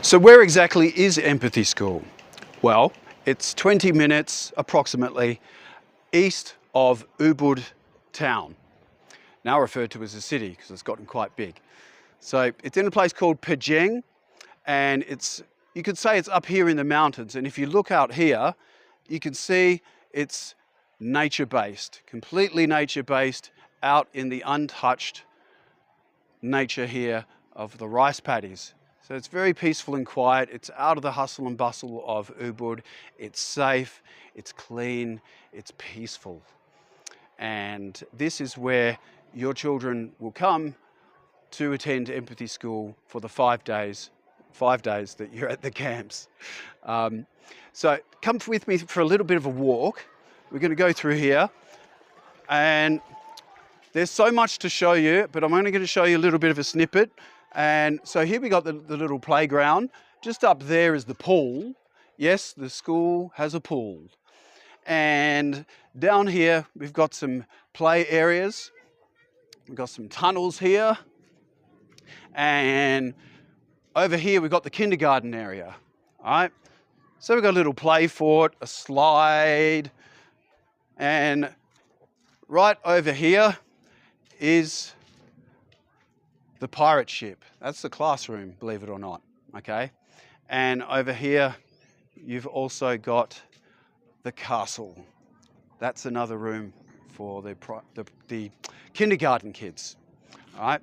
So where exactly is Empathy School? Well, it's 20 minutes approximately east of Ubud town, now referred to as a city because it's gotten quite big. So it's in a place called Pajeng, and you could say it's up here in the mountains, and if you look out here you can see it's nature-based, completely nature-based, out in the untouched nature here of the rice paddies. So it's very peaceful and quiet. It's out of the hustle and bustle of Ubud. It's safe, it's clean, it's peaceful. And this is where your children will come to attend Empathy School for the 5 days that you're at the camps. So come with me for a little bit of a walk. We're going to go through here, and there's so much to show you, but I'm only going to show you a little bit of a snippet. And so here we got the little playground. Just up there is the pool. Yes, the school has a pool. And down here we've got some play areas. We've got some tunnels here. And over here we've got the kindergarten area. All right. So we've got a little play fort, a slide, and right over here is the pirate ship. That's the classroom, believe it or not, okay? And over here, you've also got the castle. That's another room for the kindergarten kids, all right?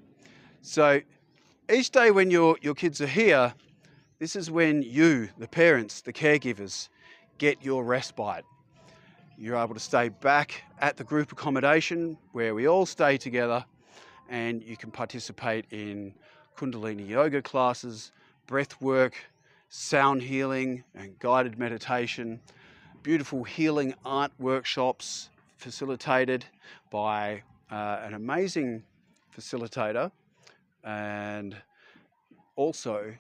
So each day when your kids are here, this is when you, the parents, the caregivers, get your respite. You're able to stay back at the group accommodation where we all stay together, and you can participate in Kundalini yoga classes, breath work, sound healing and guided meditation, beautiful healing art workshops facilitated by an amazing facilitator. And also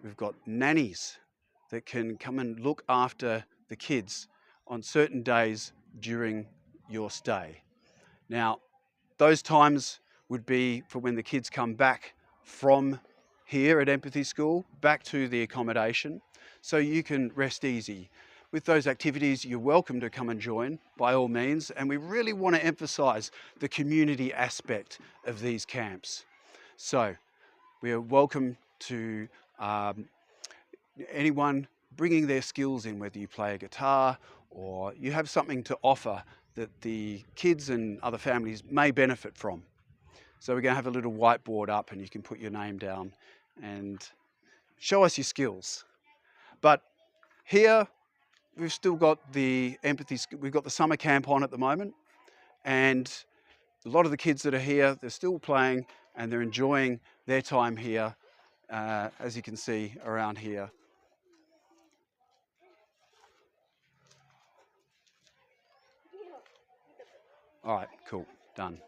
we've got nannies that can come and look after the kids on certain days during your stay. Now, those times would be for when the kids come back from here at Empathy School, back to the accommodation, so you can rest easy. With those activities, you're welcome to come and join, by all means, and we really want to emphasise the community aspect of these camps. So, we are welcome to anyone bringing their skills in, whether you play a guitar or you have something to offer that the kids and other families may benefit from. So we're going to have a little whiteboard up, and you can put your name down and show us your skills. But here we've still got we've got the summer camp on at the moment, and a lot of the kids that are here, they're still playing and they're enjoying their time here, as you can see around here. All right, cool, done.